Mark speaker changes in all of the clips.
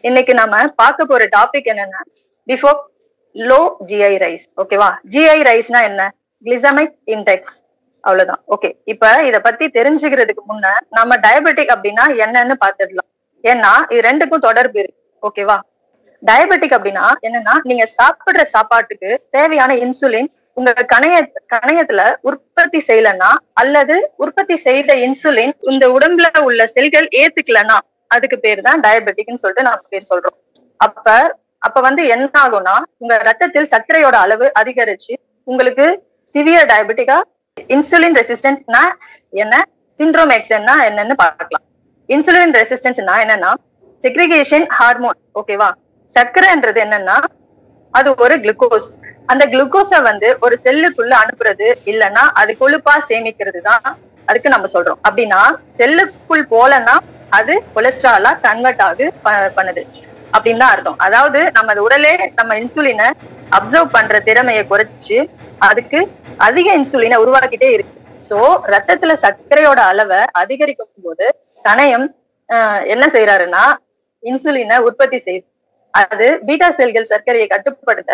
Speaker 1: இன்னைக்கு நாம பார்க்க போற டாபிக் என்னன்னா பிஃபோர் லோ ஜிஐ ரைஸ். ஓகேவா? ஜிஐ ரைஸ்னா என்ன? கிளிசமிக் இண்டெக்ஸ், அவ்வளவுதான். ஓகே, இப்ப இத பத்தி தெரிஞ்சுக்கிறதுக்கு முன்ன நம்ம டயபெட்டிக் அப்படின்னா என்னன்னு பாத்துடலாம். ஏன்னா இது ரெண்டுக்கும் தொடர்பு இருக்கு. ஓகேவா? டயபெட்டிக் அப்படின்னா என்னன்னா, நீங்க சாப்பிடுற சாப்பாட்டுக்கு தேவையான இன்சுலின் உங்க கணையத்துல உற்பத்தி செய்யலன்னா, அல்லது உற்பத்தி செய்த இன்சுலின் இந்த உடம்புல உள்ள செல்கள் ஏத்துக்கலன்னா அதுக்கு பேர் தான் டயபெட்டிக்னு சொல்லிட்டு நம்ம பேர் சொல்றோம். அப்ப வந்து என்ன ஆகும்னா, உங்க ரத்தத்தில் சர்க்கரையோட அளவு அதிகரிச்சு உங்களுக்கு சிவியர் டயபெட்டிக்கா, இன்சுலின் ரெசிஸ்டன்ஸ்னா என்ன, சிண்ட்ரோம் எக்ஸ்னா என்னன்னு பார்க்கலாம். இன்சுலின் ரெசிஸ்டன்ஸ்னா என்னன்னா செக்ரிகேஷன் ஹார்மோன். ஓகேவா? சர்க்கரைன்றது என்னன்னா அது ஒரு குளுக்கோஸ். அந்த குளுக்கோஸ வந்து ஒரு செல்லுக்குள்ள அனுப்புறது இல்லைன்னா அது கொழுப்பா சேமிக்கிறது தான் அதுக்கு நம்ம சொல்றோம். அப்படின்னா செல்லுக்குள் போலன்னா அது கொலஸ்ட்ராலா கன்வெர்ட் ஆகு பண்ணுது அப்படின்னு தான் அர்த்தம். அதாவது நம்ம உடலே நம்ம இன்சுலினை அப்சர்வ் பண்ற திறமையை குறைச்சு அதுக்கு அதிக இன்சுலினை உருவாக்கிட்டே இருக்கு. சோ ரத்தத்துல சர்க்கரையோட அளவை அதிகரிக்கும் போது கணையம் என்ன செய்யறாருன்னா இன்சுலினை உற்பத்தி செய்யுது. அது பீட்டா செல்கள் சர்க்கரையை கட்டுப்படுத்த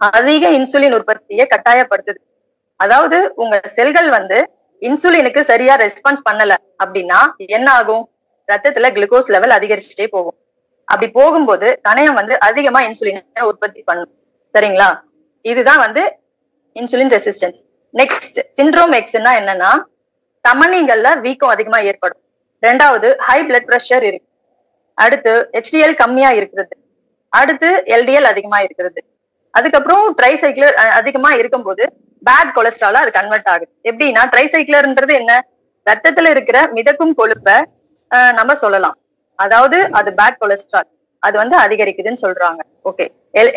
Speaker 1: அதிக இன்சுலின் உற்பத்தியை கட்டாயப்படுத்துது. அதாவது உங்க செல்கள் வந்து இன்சுலினுக்கு சரியா ரெஸ்பான்ஸ் பண்ணல அப்படின்னா என்ன ஆகும்? ரத்தத்துல குளுக்கோஸ் லெவல் அதிகரிச்சுட்டே போகும். அப்படி போகும்போது கணையம் வந்து அதிகமா இன்சுலினை உற்பத்தி பண்ணும். சரிங்களா? இதுதான் வந்து இன்சுலின் ரெசிஸ்டன்ஸ். நெக்ஸ்ட் சிண்ட்ரோம் எக்ஸ்னா என்னன்னா, தமனிகள்ல வீக்கம் அதிகமா ஏற்படும். ரெண்டாவது ஹை பிளட் பிரஷர் இருக்கு. அடுத்து HDL கம்மியா இருக்கிறது. அடுத்து LDL அதிகமா இருக்கிறது. அதுக்கப்புறம் ட்ரைசைக்ளர் அதிகமா இருக்கும் போது பேட் கொலஸ்ட்ராலா அது கன்வெர்ட் ஆகுது. எப்படின்னா ட்ரைசைக்ளர்ன்றது என்ன? ரத்தத்துல இருக்கிற மிதக்கும் கொழுப்பை நம்ம சொல்லலாம். அதாவது அது பேட் கொலஸ்ட்ரால், அது வந்து அதிகரிக்குதுன்னு சொல்றாங்க. ஓகே,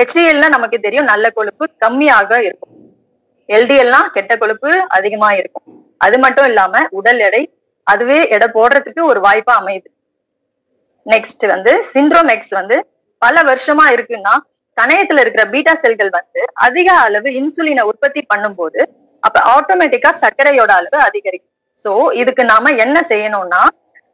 Speaker 1: HDLனா நமக்கு தெரியும் நல்ல கொழுப்பு கம்மியாக இருக்கும். LDLனா கெட்ட கொழுப்பு அதிகமா இருக்கும். அது மட்டும் இல்லாம உடல் எடை அதுவே எடை போடுறதுக்கு ஒரு வாய்ப்பா அமையுது. நெக்ஸ்ட் வந்து சிண்ட்ரோம் எக்ஸ் வந்து பல வருஷமா இருக்குன்னா கணையத்துல இருக்கிற பீட்டா செல்கள் வந்து அதிக அளவு இன்சுலினை உற்பத்தி பண்ணும் போது அப்ப ஆட்டோமேட்டிக்கா சர்க்கரையோட அளவு அதிகரிக்கும். சோ இதுக்கு நாம என்ன செய்யணும்னா,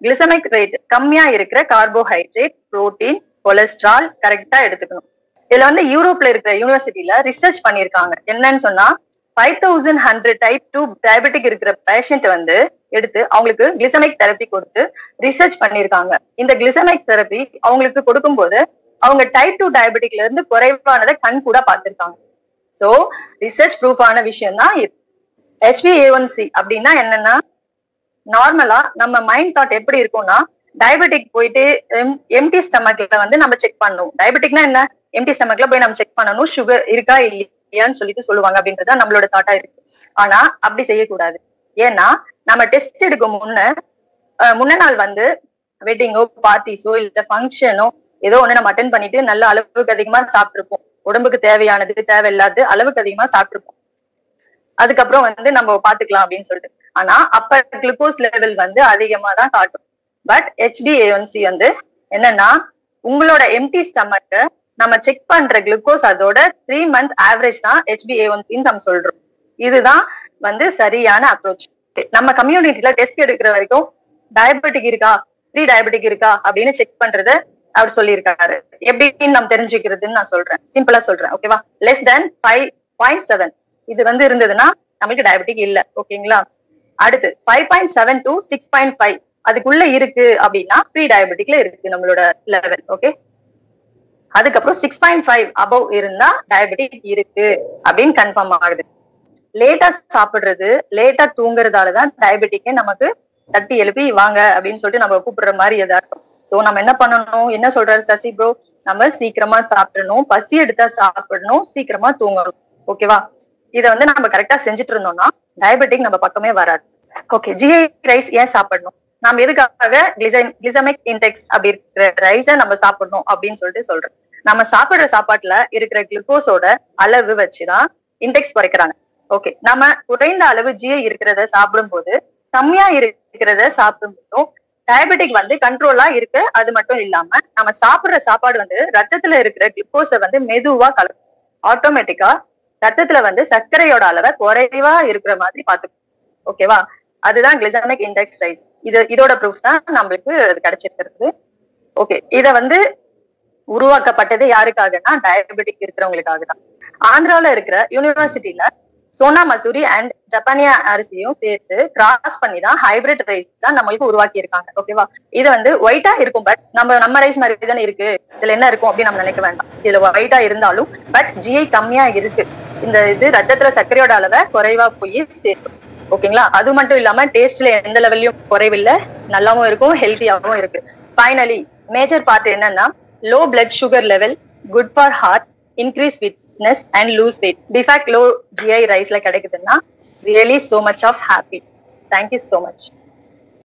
Speaker 1: கிளிசமிக் ரேட் கம்மியா இருக்கிற கார்போஹைட்ரேட், புரோட்டீன், கொலஸ்ட்ரால் கரெக்டா எடுத்துக்கணும். இதுல வந்து யூரோப்ல இருக்கிற யூனிவர்சிட்டியில ரிசர்ச் பண்ணிருக்காங்க. என்னன்னு சொன்னா 5100 டைப் 2 டயபெட்டிக் இருக்கிற பேஷண்ட் வந்து எடுத்து அவங்களுக்கு கிளிசமிக் தெரப்பி கொடுத்து ரிசர்ச் பண்ணிருக்காங்க. இந்த கிளிசமிக் தெரப்பி அவங்களுக்கு கொடுக்கும் போது அவங்க டைப் 2 டயபெட்டிக்ல இருந்து குறைவானதை கண் கூட பார்த்திருக்காங்க. சோ ரிசர்ச் ப்ரூஃப் ஆன விஷயம் தான் இது. HbA1c அப்படின்னா என்னன்னா, நார்மலா நம்ம மைண்ட் தாட் எப்படி இருக்கும்னா, டயபெட்டிக் போயிட்டு எம்டி ஸ்டமக்ல வந்து நம்ம செக் பண்ணணும். டயபெட்டிக்னா என்ன? எம்டி ஸ்டமக்ல போய் நம்ம செக் பண்ணணும், சுகர் இருக்கா இல்லையான்னு சொல்லிட்டு சொல்லுவாங்க. அப்படின்றத நம்மளோட தாட்டா இருக்கு. ஆனா அப்படி செய்யக்கூடாது. ஏன்னா நம்ம டெஸ்ட் எடுக்க முன்ன நாள் வந்து வெட்டிங்கோ பார்ட்டிஸோ இல்ல ஃபங்க்ஷனோ ஏதோ ஒண்ணு நம்ம அட்டென்ட் பண்ணிட்டு நல்ல அளவுக்கு அதிகமா சாப்பிட்டுருப்போம். உடம்புக்கு தேவையானது தேவையில்லாது அளவுக்கு அதிகமா சாப்பிட்டுருப்போம். அதுக்கப்புறம் வந்து நம்ம பாத்துக்கலாம் அப்படின்னு சொல்லிட்டு. ஆனா அப்ப குளுக்கோஸ் லெவல் வந்து அதிகமா தான் காட்டும். பட் HbA1c வந்து என்னன்னா, உங்களோட எம்டி ஸ்டமக்க நம்ம செக் பண்ற குளுக்கோஸ் அதோட 3 month ஆவரேஜ் தான் HbA1cன்னு நம்ம சொல்றோம். இதுதான் வந்து சரியான அப்ரோச். நம்ம கம்யூனிட்டில டெஸ்ட் எடுக்கிற வரைக்கும் டயபெட்டிக் இருக்கா, ப்ரீ டயபெட்டிக் இருக்கா அப்படின்னு செக் பண்றது அவர் சொல்லியிருக்காரு. எப்படின்னு நம்ம தெரிஞ்சுக்கிறதுன்னு நான் சொல்றேன், சிம்பிளா சொல்றேன். ஓகேவா? லெஸ் தென் 5.7 இது வந்து இருந்ததுன்னா நம்மளுக்கு டயபெட்டிக் இல்ல. ஓகேங்களா? அடுத்து 5.7 to 6.5 அதுக்குள்ள இருக்கு அப்படின்னா ப்ரீ டயபெட்டிக்ல இருக்கு நம்மளோட லெவல். ஓகே, அதுக்கப்புறம் 6.5 அபவ் இருந்தா டயபெட்டிக் இருக்கு அப்படின்னு கன்ஃபார்ம் ஆகுது. லேட்டா சாப்பிடுறது, லேட்டா தூங்குறதாலதான் டயபெட்டிக்கே நமக்கு தட்டி எழுப்பி வாங்க அப்படின்னு சொல்லிட்டு நம்ம கூப்பிடுற மாதிரி எதா இருக்கும். சோ நம்ம என்ன பண்ணணும்? என்ன சொல்றாரு சசி ப்ரோ? நம்ம சீக்கிரமா சாப்பிடணும், பசி எடுத்தா சாப்பிடணும், சீக்கிரமா தூங்கணும். ஓகேவா? இதை வந்து நம்ம கரெக்டா செஞ்சுட்டு இருந்தோம்னா டயபெட்டிக் நம்ம பக்கமே வராது. ஓகே, ஜிஐ ரைஸ் ஏன் சாப்பிடணும்? நம்ம எதுக்காக கிளிசமிக் இண்டெக்ஸ் அப்படி இருக்கிற ரைஸை நம்ம சாப்பிடணும் அப்படின்னு சொல்லிட்டு சொல்றோம். நம்ம சாப்பிடுற சாப்பாட்டுல இருக்கிற குளுக்கோஸோட அளவு வச்சுதான் இண்டெக்ஸ் குறைக்கிறாங்க. ஓகே, நம்ம குறைந்த அளவு ஜிஐ இருக்கிறத சாப்பிடும் போது கம்மியா இருக்கிறத சாப்பிடும் போதும் டயபெட்டிக் வந்து கண்ட்ரோலா இருக்கு. அது மட்டும் இல்லாம நம்ம சாப்பிடுற சாப்பாடு வந்து ரத்தத்துல இருக்கிற குளுக்கோஸை வந்து மெதுவா கலக்கும். ஆட்டோமேட்டிக்கா ரத்தத்துல வந்து சர்க்கரையோட அளவை குறைவா இருக்கிற மாதிரி பாத்துக்கும். ஓகேவா? அதுதான் கிளிசமிக் இண்டெக்ஸ் ரைஸ். இதோட ப்ரூஃப் தான் நம்மளுக்கு கிடைச்சிருக்கிறது. ஓகே, இத வந்து உருவாக்கப்பட்டது யாருக்காகனா டயபெட்டிக் இருக்கிறவங்களுக்காக தான். ஆந்திரால இருக்கிற யூனிவர்சிட்டியில சோனா மசூரி அண்ட் ஜப்பானியா அரிசியும் சேர்த்து கிராஸ் பண்ணி தான் ஹைபிரிட் ரைஸ் தான் நம்மளுக்கு உருவாக்கி இருக்காங்க. ஓகேவா? இது வந்து ஒயிட்டா இருக்கும், பட் நம்ம ரைஸ் மாதிரி தானே இருக்கு, இதுல என்ன இருக்கும் அப்படின்னு நம்ம நினைக்க வேண்டாம். இதுல ஒயிட்டா இருந்தாலும் பட் ஜிஐ கம்மியா இருக்கு. இந்த இது ரத்தத்துல சர்க்கரையோட அளவை குறைவா போய் சேர்க்கும். ஓகேங்களா? அது மட்டும் இல்லாம டேஸ்ட்ல எந்த லெவல்லையும் குறைவில்லை, நல்லாவும் இருக்கும், ஹெல்த்தியாவும் இருக்கு. ஃபைனலி மேஜர் பார்ட் என்னன்னா, low blood sugar level, good for heart, increase fitness and loose weight. பிஃபாக்ட் லோ ஜிஐ ரைஸ்ல கிடைக்குதுன்னா really so much of happy. Thank you so much.